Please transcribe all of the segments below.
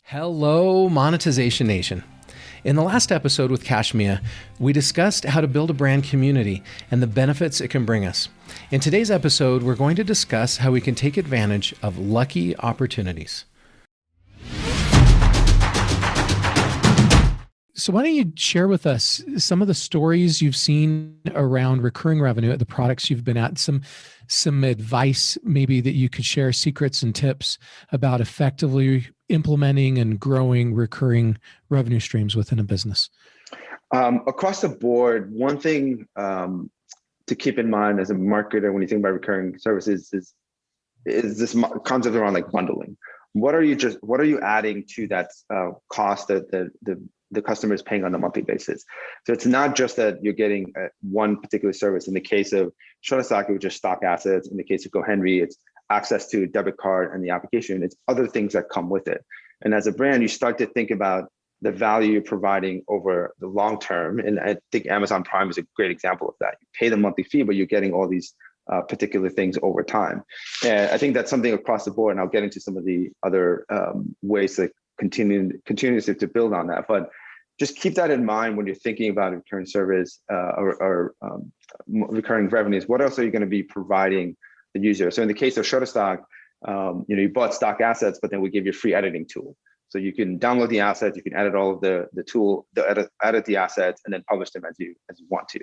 Hello, Monetization Nation. In the last episode with Kashem Miah, we discussed how to build a brand community and the benefits it can bring us. In today's episode, we're going to discuss how we can take advantage of lucky opportunities. So why don't you share with us some of the stories you've seen around recurring revenue at the products you've been at, some advice maybe that you could share, secrets and tips about effectively implementing and growing recurring revenue streams within a business? Across the board, one thing to keep in mind as a marketer when you think about recurring services is this concept around like bundling. What are you adding to that cost that the customer is paying on a monthly basis? So it's not just that you're getting one particular service. In the case of Shutterstock, it was just stock assets. In the case of GoHenry, it's access to a debit card and the application. It's other things that come with it. And as a brand, you start to think about the value you're providing over the long term. And I think Amazon Prime is a great example of that. You pay the monthly fee, but you're getting all these particular things over time. And I think that's something across the board. And I'll get into some of the other ways to continuously to build on that. But just keep that in mind when you're thinking about a recurring service or recurring revenues. What else are you going to be providing the user? So in the case of Shutterstock, you bought stock assets, but then we give you a free editing tool. So you can download the assets, you can edit all of the edit the assets, and then publish them as you want to.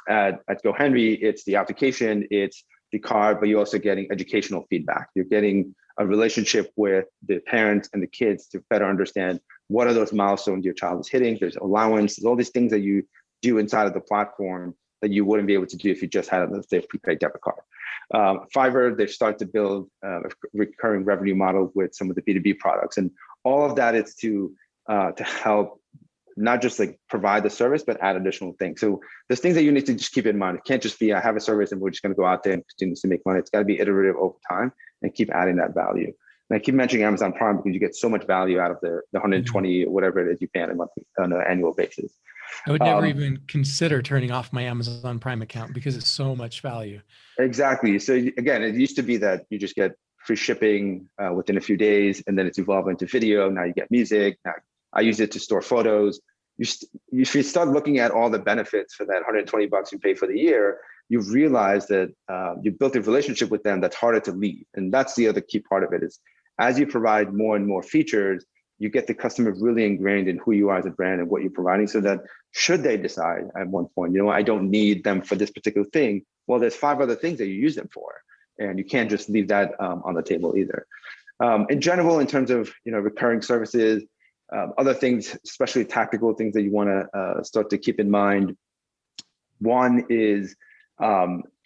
At GoHenry, it's the application, it's the card, but you're also getting educational feedback. You're getting a relationship with the parents and the kids to better understand what are those milestones your child is hitting. There's allowance, there's all these things that you do inside of the platform that you wouldn't be able to do if you just had, let's say, a prepaid debit card. Fiverr, they start to build a recurring revenue model with some of the B2B products. And all of that is to help not just like provide the service, but add additional things. So there's things that you need to just keep in mind. It can't just be, I have a service and we're just going to go out there and continue to make money. It's got to be iterative over time and keep adding that value. And I keep mentioning Amazon Prime because you get so much value out of the 120 or whatever it is you pay on an annual basis. I would never even consider turning off my Amazon Prime account because it's so much value. Exactly. So again, it used to be that you just get free shipping within a few days, and then it's evolved into video. Now you get music. Now I use it to store photos. You should start looking at all the benefits for that $120 you pay for the year. You realize that you built a relationship with them that's harder to leave. And that's the other key part of it is as you provide more and more features, you get the customer really ingrained in who you are as a brand and what you're providing, so that should they decide at one point, I don't need them for this particular thing, well, there's 5 other things that you use them for. And you can't just leave that on the table either. In general, in terms of recurring services, other things, especially tactical things that you want to start to keep in mind. One is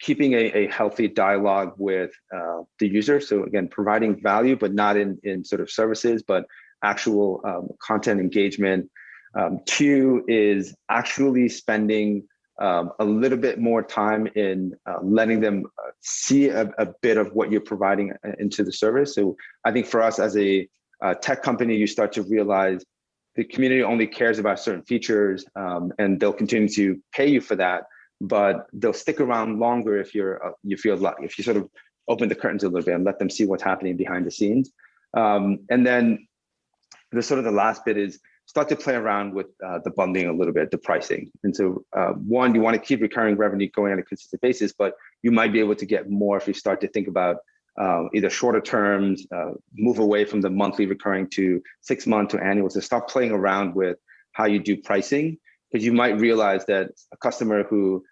keeping a healthy dialogue with the user. So again, providing value, but not in sort of services, but actual content engagement. 2 is actually spending a little bit more time in letting them see a bit of what you're providing into the service. So I think for us as a tech company, you start to realize the community only cares about certain features and they'll continue to pay you for that, but they'll stick around longer if you feel lucky, if you sort of open the curtains a little bit and let them see what's happening behind the scenes. And then the last bit is start to play around with the bundling a little bit, the pricing. And so one, you want to keep recurring revenue going on a consistent basis, but you might be able to get more if you start to think about either shorter terms, move away from the monthly recurring to 6 month to annual. So stop playing around with how you do pricing, because you might realize that a customer who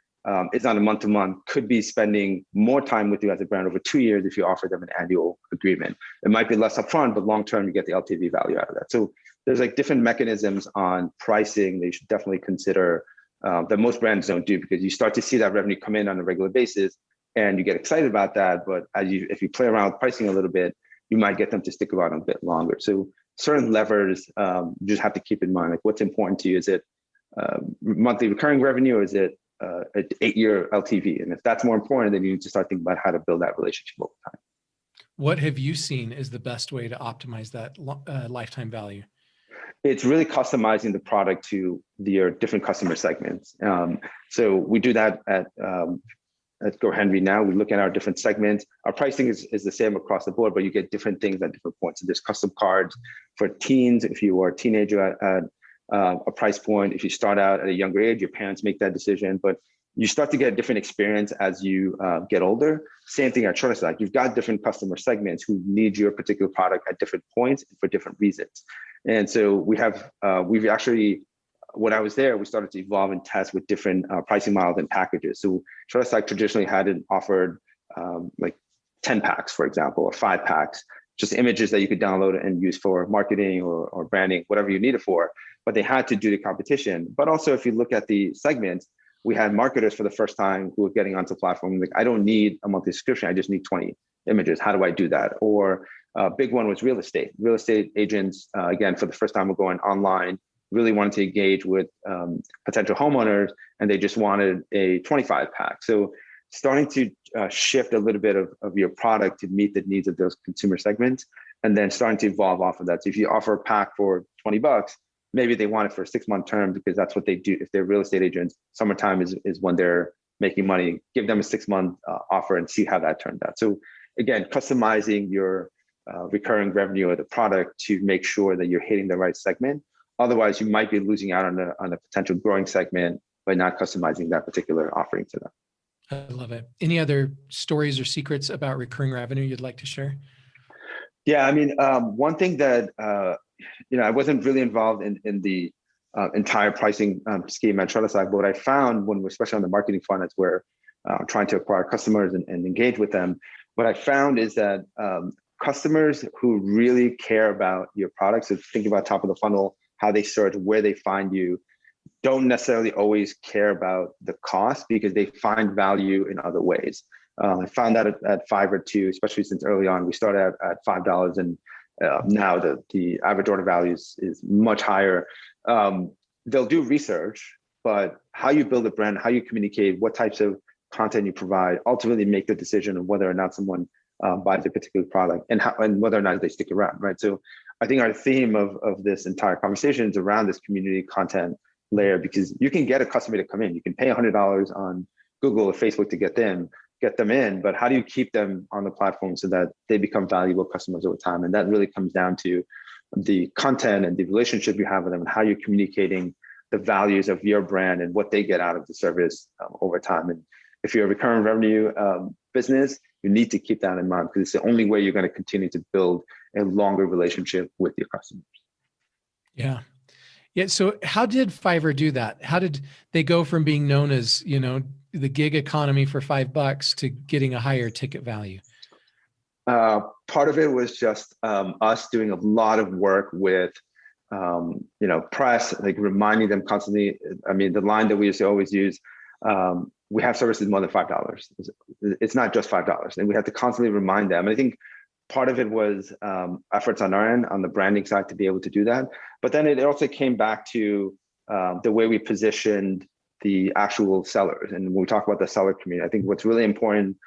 is on a month-to-month could be spending more time with you as a brand over 2 years if you offer them an annual agreement. It might be less upfront, but long-term you get the LTV value out of that. So there's like different mechanisms on pricing that you should definitely consider that most brands don't do, because you start to see that revenue come in on a regular basis and you get excited about that. But if you play around with pricing a little bit, you might get them to stick around a bit longer. So certain levers you just have to keep in mind, like what's important to you. Is it monthly recurring revenue, or is it an 8-year LTV? And if that's more important, then you need to start thinking about how to build that relationship over time. What have you seen is the best way to optimize that lifetime value? It's really customizing the product to your different customer segments. So we do that at at GoHenry now, we look at our different segments. Our pricing is the same across the board, but you get different things at different points. So there's custom cards for teens. If you are a teenager at a price point, if you start out at a younger age, your parents make that decision, but you start to get a different experience as you get older. Same thing at Shutterstock. You've got different customer segments who need your particular product at different points for different reasons. And so we've actually, when I was there, we started to evolve and test with different pricing models and packages. So Shutterstock traditionally hadn't offered like 10 packs, for example, or 5 packs, just images that you could download and use for marketing or branding, whatever you need it for. But they had to do the competition. But also, if you look at the segments, we had marketers for the first time who were getting onto the platform. Like, I don't need a monthly subscription. I just need 20 images. How do I do that? Or a big one was real estate. Real estate agents, again, for the first time, were going online, really wanted to engage with potential homeowners, and they just wanted a 25 pack. So starting to shift a little bit of your product to meet the needs of those consumer segments, and then starting to evolve off of that. So if you offer a pack for $20, maybe they want it for a 6-month term because that's what they do. If they're real estate agents, summertime is when they're making money. Give them a 6-month offer and see how that turned out. So again, customizing your recurring revenue of the product to make sure that you're hitting the right segment. Otherwise, you might be losing out on a potential growing segment by not customizing that particular offering to them. I love it. Any other stories or secrets about recurring revenue you'd like to share? Yeah, I mean, one thing that I wasn't really involved in the entire pricing scheme at Shutterstock, but what I found when, especially on the marketing front, as we're trying to acquire customers and engage with them, what I found is that customers who really care about your products, so think about top of the funnel, how they search, where they find you, don't necessarily always care about the cost because they find value in other ways. I found that at Fiverr too, especially since early on. We started at $5 and now the average order value is much higher. They'll do research, but how you build a brand, how you communicate, what types of content you provide, ultimately make the decision of whether or not someone buys a particular product and whether or not they stick around, right? So I think our theme of this entire conversation is around this community content layer, because you can get a customer to come in. You can pay $100 on Google or Facebook to get them in, but how do you keep them on the platform so that they become valuable customers over time? And that really comes down to the content and the relationship you have with them and how you're communicating the values of your brand and what they get out of the service over time. And if you're a recurring revenue business, you need to keep that in mind because it's the only way you're going to continue to build a longer relationship with your customers. Yeah. Yeah. So how did Fiverr do that? How did they go from being known as, the gig economy for $5 to getting a higher ticket value? Part of it was just us doing a lot of work with, press, like reminding them constantly. I mean, the line that we used to always use, we have services more than $5. It's not just $5. And we have to constantly remind them. And I think part of it was efforts on our end, on the branding side, to be able to do that. But then it also came back to the way we positioned the actual sellers. And when we talk about the seller community, I think what's really important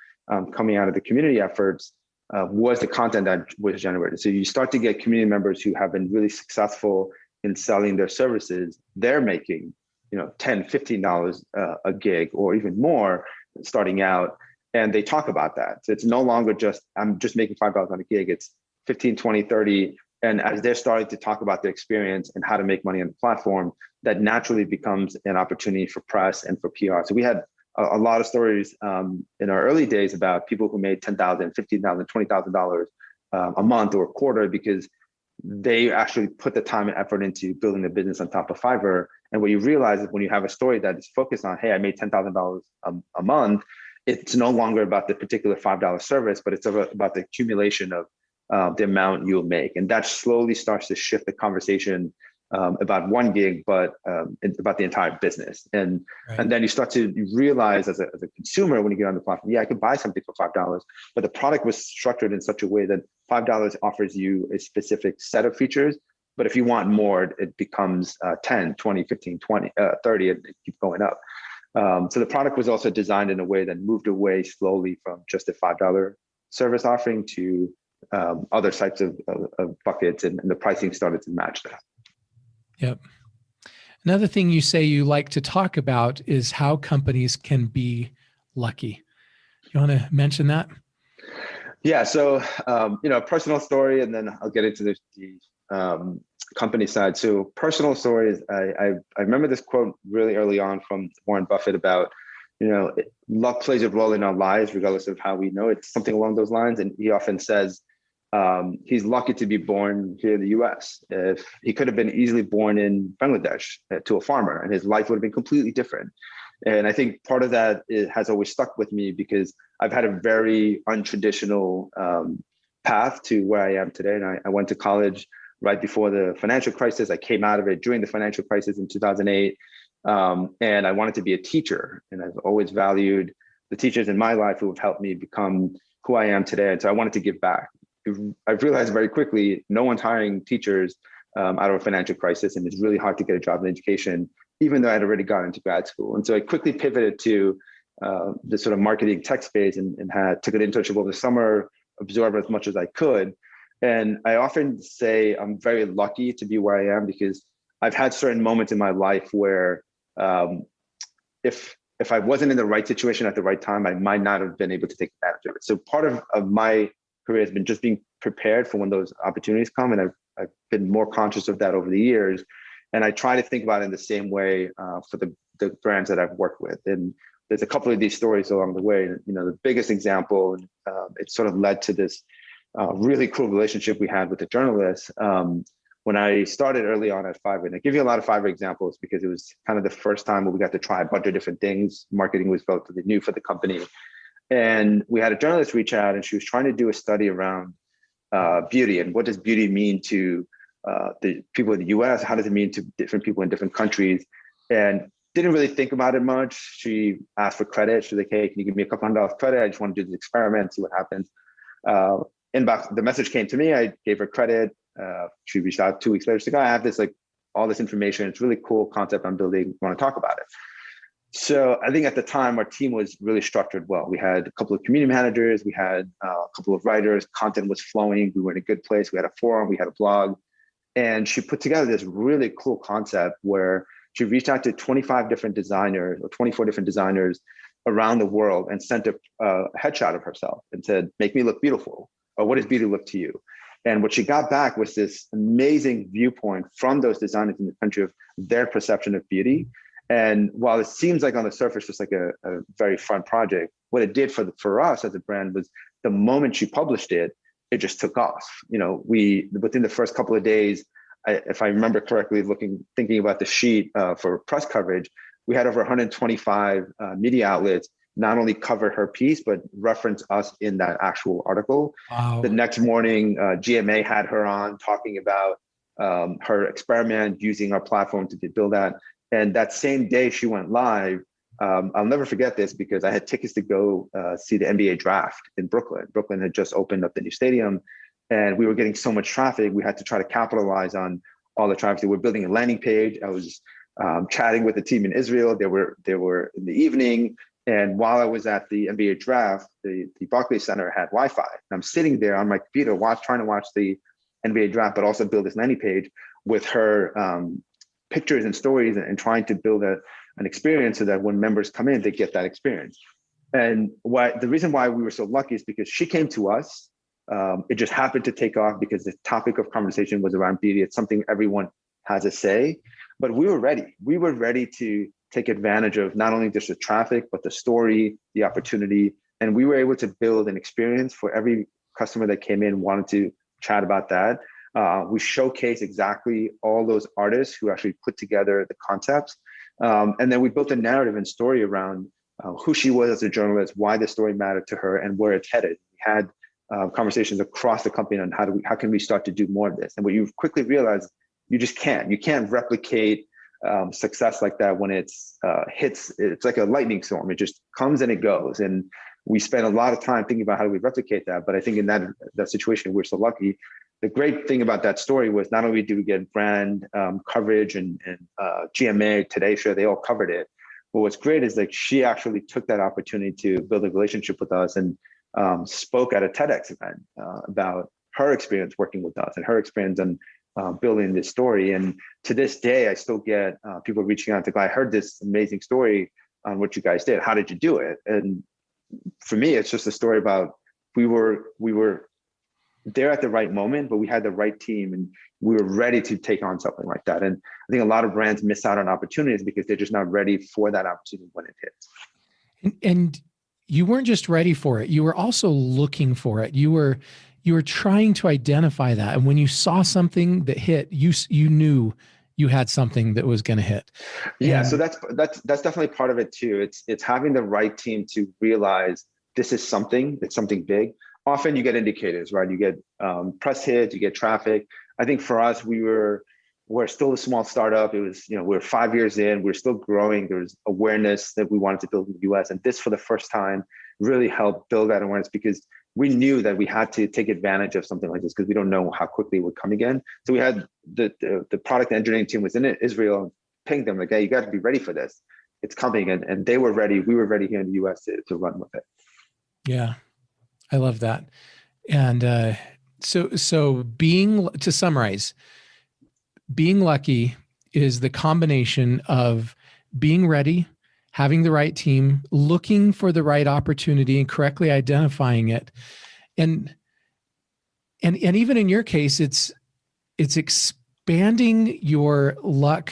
coming out of the community efforts was the content that was generated. So you start to get community members who have been really successful in selling their services. They're making, $10, $15 a gig or even more starting out. And they talk about that. So it's no longer just, I'm just making $5 on a gig. It's 15, 20, 30. And as they're starting to talk about their experience and how to make money on the platform, that naturally becomes an opportunity for press and for PR. So we had a lot of stories in our early days about people who made $10,000, $15,000, $20,000 a month or a quarter because they actually put the time and effort into building a business on top of Fiverr. And what you realize is when you have a story that is focused on, hey, I made $10,000 a month, it's no longer about the particular $5 service, but it's about the accumulation of the amount you'll make. And that slowly starts to shift the conversation about one gig, but about the entire business. And Right. And then you start to realize as a consumer, when you get on the platform, yeah, I could buy something for $5, but the product was structured in such a way that $5 offers you a specific set of features. But if you want more, it becomes 10, 20, 15, 20, 30, and it keeps going up. So the product was also designed in a way that moved away slowly from just a $5 service offering to other types of buckets, and the pricing started to match that. Yep. Another thing you say you like to talk about is how companies can be lucky. You want to mention that? Yeah. So, personal story, and then I'll get into the company side. So personal stories, I remember this quote really early on from Warren Buffett about, luck plays a role in our lives, regardless of how we know it, something along those lines. And he often says, he's lucky to be born here in the US. If he could have been easily born in Bangladesh to a farmer, and his life would have been completely different. And I think part of that has always stuck with me because I've had a very untraditional path to where I am today. And I went to college right before the financial crisis. I came out of it during the financial crisis in 2008. And I wanted to be a teacher. And I've always valued the teachers in my life who have helped me become who I am today. And so I wanted to give back. I've realized very quickly, no one's hiring teachers out of a financial crisis. And it's really hard to get a job in education, even though I'd already gone into grad school. And so I quickly pivoted to the sort of marketing tech space and took an internship over the summer, absorbed as much as I could. And I often say I'm very lucky to be where I am because I've had certain moments in my life where if I wasn't in the right situation at the right time, I might not have been able to take advantage of it. So part of my career has been just being prepared for when those opportunities come. And I've been more conscious of that over the years. And I try to think about it in the same way for the brands that I've worked with. And there's a couple of these stories along the way. The biggest example, it sort of led to this really cool relationship we had with the journalists. When I started early on at Fiverr, and I give you a lot of Fiverr examples because it was kind of the first time where we got to try a bunch of different things. Marketing was relatively new for the company. And we had a journalist reach out, and she was trying to do a study around beauty and what does beauty mean to the people in the US? How does it mean to different people in different countries? And didn't really think about it much. She asked for credit. She was like, hey, can you give me a couple $100 credit? I just want to do this experiment, see what happens. Inbox, the message came to me. I gave her credit. She reached out 2 weeks later. She's like, I have this, all this information. It's a really cool concept I'm building. I want to talk about it. So I think at the time, our team was really structured well. We had a couple of community managers. We had a couple of writers. Content was flowing. We were in a good place. We had a forum. We had a blog. And she put together this really cool concept where she reached out to 25 different designers or 24 different designers around the world and sent a headshot of herself and said, make me look beautiful. Or what does beauty look to you? And what she got back was this amazing viewpoint from those designers in the country of their perception of beauty. And while it seems like on the surface, just like a very fun project, what it did for us as a brand was the moment she published it, it just took off. Within the first couple of days, if I remember correctly, thinking about the sheet for press coverage, we had over 125 media outlets not only cover her piece, but reference us in that actual article. Wow. The next morning, GMA had her on talking about her experiment using our platform to build that. And that same day she went live, I'll never forget this because I had tickets to go see the NBA draft in Brooklyn. Brooklyn had just opened up the new stadium and we were getting so much traffic. We had to try to capitalize on all the traffic. We're building a landing page. I was chatting with the team in Israel. They were in the evening. And while I was at the NBA draft, the Barclays Center had Wi-Fi. And I'm sitting there on my computer trying to watch the NBA draft, but also build this landing page with her pictures and stories and trying to build an experience so that when members come in, they get that experience. And the reason why we were so lucky is because she came to us. It just happened to take off because the topic of conversation was around beauty. It's something everyone has a say, but we were ready. We were ready to take advantage of not only just the traffic, but the story, the opportunity. And we were able to build an experience for every customer that came in, wanted to chat about that. We showcase exactly all those artists who actually put together the concepts. And then we built a narrative and story around who she was as a journalist, why the story mattered to her, and where it's headed. We had conversations across the company on how can we start to do more of this. And what you quickly realize, you can't replicate success like that when it's like a lightning storm. It just comes and it goes. And we spent a lot of time thinking about how do we replicate that. But I think in that situation, we're so lucky. The great thing about that story was not only do we get brand coverage and GMA, Today Show, they all covered it. But what's great is she actually took that opportunity to build a relationship with us and spoke at a TEDx event about her experience working with us and her experience on building this story. And to this day, I still get people reaching out to go, I heard this amazing story on what you guys did. How did you do it? And for me, it's just a story about we were there at the right moment, but we had the right team and we were ready to take on something like that. And I think a lot of brands miss out on opportunities because they're just not ready for that opportunity when it hits. And you weren't just ready for it. You were also looking for it. You were trying to identify that. And when you saw something that hit, you knew you had something that was going to hit. Yeah. So that's definitely part of it too. It's having the right team to realize this is something, it's something big. Often you get indicators, right? You get press hits, you get traffic. I think for us, we're still a small startup. It was, we're 5 years in, we're still growing. There's awareness that we wanted to build in the US. And this, for the first time, really helped build that awareness because we knew that we had to take advantage of something like this because we don't know how quickly it would come again. So we had the product engineering team was in Israel, pinged them like, hey, you got to be ready for this. It's coming. And they were ready. We were ready here in the US to run with it. Yeah, I love that. And so to summarize, being lucky is the combination of being ready, having the right team, looking for the right opportunity and correctly identifying it. And even in your case, it's expanding your luck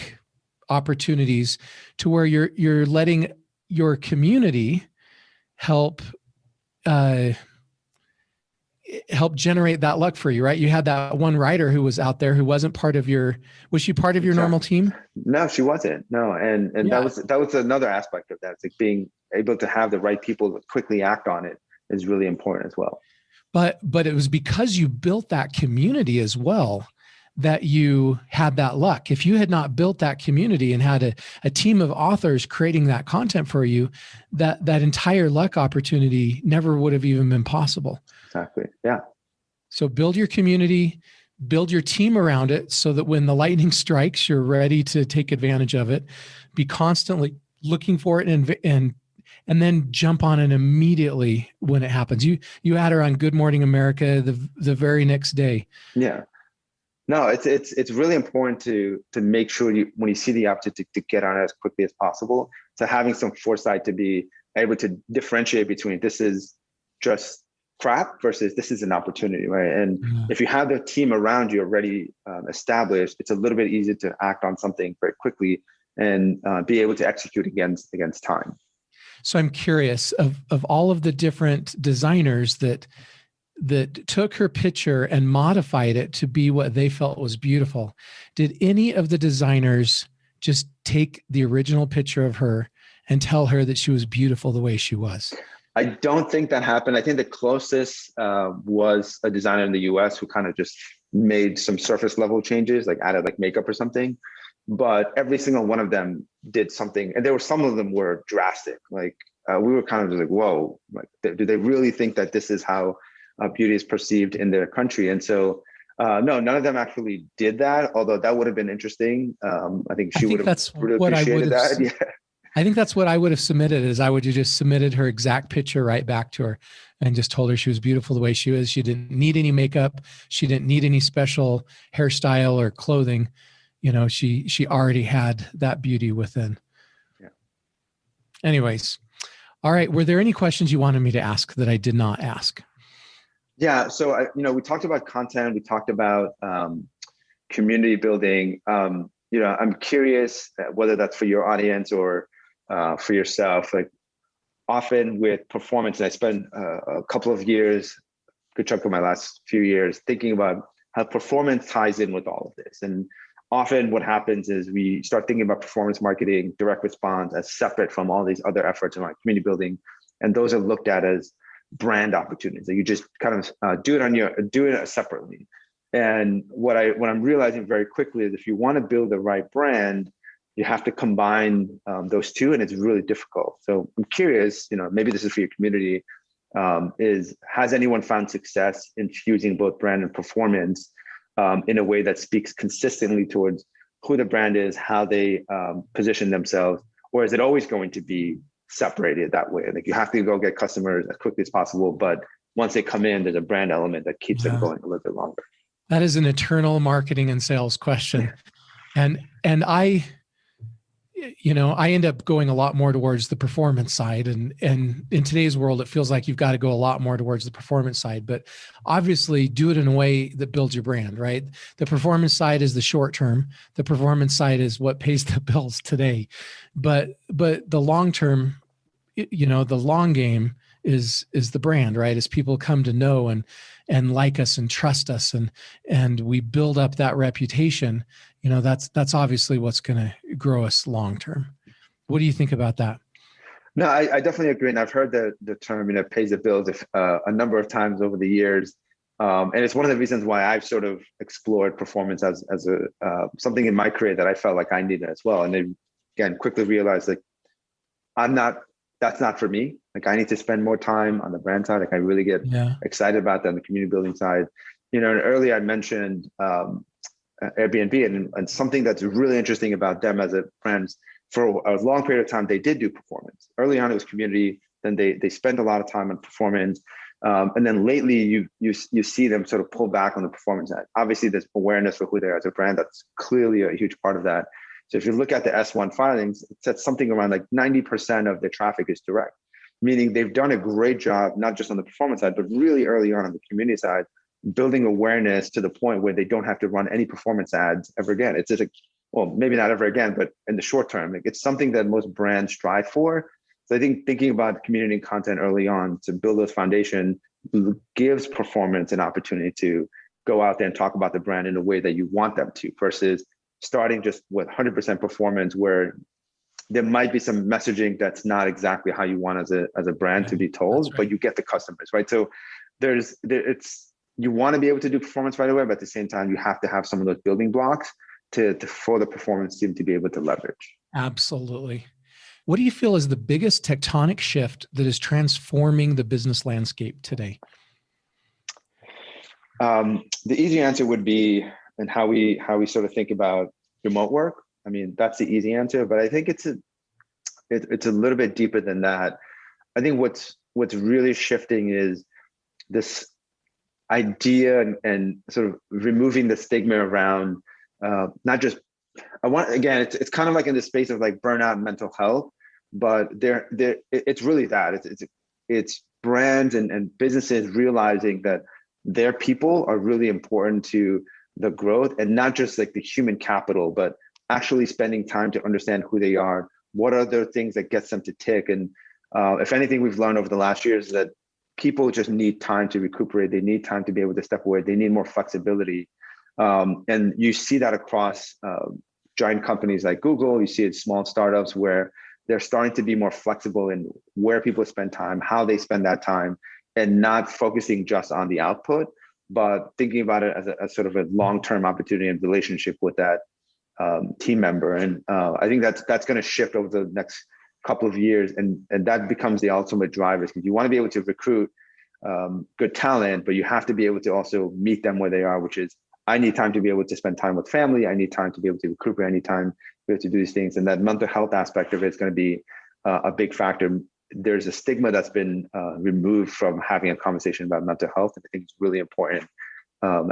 opportunities to where you're letting your community help generate that luck for you, right? You had that one writer who was out there who wasn't part of was she part of your normal team? No, she wasn't. No. And yeah. that was another aspect of that. It's like being able to have the right people to quickly act on it is really important as well. But it was because you built that community as well that you had that luck. If you had not built that community and had a team of authors creating that content for you, that entire luck opportunity never would have even been possible. Exactly. Yeah. So build your community, build your team around it so that when the lightning strikes, you're ready to take advantage of it. Be constantly looking for it and then jump on it immediately when it happens. You had her on Good Morning America the very next day. Yeah. No, it's really important to make sure when you see the opportunity to get on it as quickly as possible. So having some foresight to be able to differentiate between this is just crap versus this is an opportunity, right? And if you have the team around you already established, it's a little bit easier to act on something very quickly and be able to execute against time. So I'm curious of all of the different designers that took her picture and modified it to be what they felt was beautiful. Did any of the designers just take the original picture of her and tell her that she was beautiful the way she was? I don't think that happened. I think the closest was a designer in the US who kind of just made some surface level changes, like added like makeup or something. But every single one of them did something. And some of them were drastic. Like we were kind of just like, whoa, like, do they really think that this is how beauty is perceived in their country? And so, no, none of them actually did that, although that would have been interesting. I think she would have really appreciated that. Yeah. I think that's what I would have submitted is I would have just submitted her exact picture right back to her and just told her she was beautiful the way she was. She didn't need any makeup. She didn't need any special hairstyle or clothing. She already had that beauty within. Yeah. Anyways. All right. Were there any questions you wanted me to ask that I did not ask? Yeah. So, we talked about content. We talked about community building. I'm curious whether that's for your audience or for yourself. Like often with performance, and I spent a couple of years, good chunk of my last few years, thinking about how performance ties in with all of this. And often what happens is we start thinking about performance marketing, direct response as separate from all these other efforts around community building. And those are looked at as brand opportunities that you just kind of do it separately. And what I'm realizing very quickly is if you want to build the right brand, you have to combine those two, and it's really difficult. So I'm curious, maybe this is for your community, has anyone found success in fusing both brand and performance in a way that speaks consistently towards who the brand is, how they position themselves, or is it always going to be separated that way? Like you have to go get customers as quickly as possible, but once they come in, there's a brand element that keeps them going a little bit longer. That is an eternal marketing and sales question. And I end up going a lot more towards the performance side. And in today's world, it feels like you've got to go a lot more towards the performance side, but obviously do it in a way that builds your brand, right? The performance side is the short term. The performance side is what pays the bills today. But the long term, the long game is the brand, right? As people come to know and like us and trust us, and we build up that reputation, that's obviously what's going to grow us long term. What do you think about that? No, I definitely agree. And I've heard the term, pays the bills a number of times over the years. And it's one of the reasons why I've sort of explored performance as a something in my career that I felt like I needed as well. And then again, quickly realized that's not for me. Like I need to spend more time on the brand side. Like I really get excited about that on the community building side. And earlier I mentioned Airbnb and something that's really interesting about them as a brand. For a long period of time, they did do performance. Early on, it was community. Then they spent a lot of time on performance. And then lately, you see them sort of pull back on the performance side. Obviously, there's awareness for who they are as a brand. That's clearly a huge part of that. So if you look at the S1 filings, it says something around like 90% of the traffic is direct, meaning they've done a great job, not just on the performance side, but really early on the community side, building awareness to the point where they don't have to run any performance ads ever again. It's just well, maybe not ever again, but in the short term, like it's something that most brands strive for. So I think thinking about community and content early on to build those foundation gives performance an opportunity to go out there and talk about the brand in a way that you want them to, versus starting just with 100% performance where there might be some messaging that's not exactly how you want as a brand to be told, but you get the customers, right? So you want to be able to do performance right away, but at the same time, you have to have some of those building blocks for the performance team to be able to leverage. Absolutely. What do you feel is the biggest tectonic shift that is transforming the business landscape today? The easy answer would be, and how we sort of think about remote work. I mean, that's the easy answer, but I think it's a little bit deeper than that. I think what's really shifting is this idea and sort of removing the stigma around not just, it's kind of like in the space of like burnout and mental health, but it's really that it's brands and businesses realizing that their people are really important to the growth, and not just like the human capital, but actually spending time to understand who they are. What are the things that gets them to tick? And if anything we've learned over the last year is that people just need time to recuperate. They need time to be able to step away. They need more flexibility. And you see that across giant companies like Google. You see it in small startups where they're starting to be more flexible in where people spend time, how they spend that time, and not focusing just on the output, but thinking about it as a sort of a long-term opportunity and relationship with that team member. And I think that's going to shift over the next couple of years, and that becomes the ultimate driver, because you want to be able to recruit good talent, but you have to be able to also meet them where they are, which is, I need time to be able to spend time with family. I need time to be able to recuperate. I need time to be able to do these things. And that mental health aspect of it is going to be a big factor. There's a stigma that's been removed from having a conversation about mental health. And I think it's really important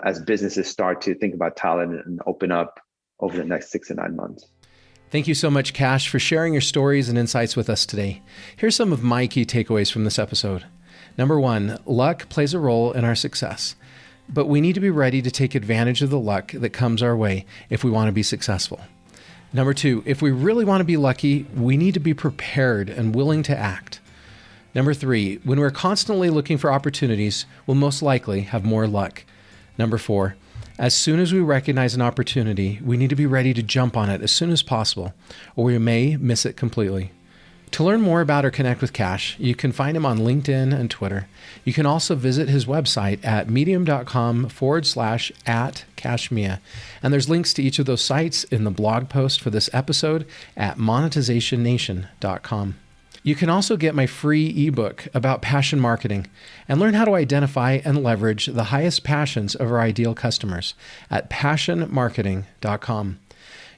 as businesses start to think about talent and open up over the next 6 to 9 months. Thank you so much, Kash, for sharing your stories and insights with us today. Here's some of my key takeaways from this episode. Number 1, luck plays a role in our success, but we need to be ready to take advantage of the luck that comes our way if we want to be successful. Number 2, if we really want to be lucky, we need to be prepared and willing to act. Number 3, when we're constantly looking for opportunities, we'll most likely have more luck. Number 4, as soon as we recognize an opportunity, we need to be ready to jump on it as soon as possible, or we may miss it completely. To learn more about or connect with Kash, you can find him on LinkedIn and Twitter. You can also visit his website at medium.com/@KashemMiah. And there's links to each of those sites in the blog post for this episode at monetizationnation.com. You can also get my free ebook about passion marketing and learn how to identify and leverage the highest passions of our ideal customers at passionmarketing.com.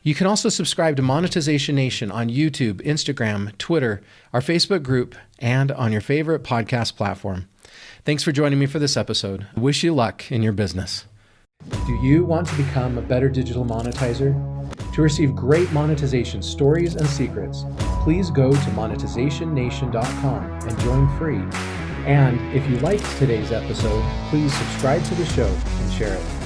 You can also subscribe to Monetization Nation on YouTube, Instagram, Twitter, our Facebook group, and on your favorite podcast platform. Thanks for joining me for this episode. I wish you luck in your business. Do you want to become a better digital monetizer? To receive great monetization stories and secrets, please go to monetizationnation.com and join free. And if you liked today's episode, please subscribe to the show and share it.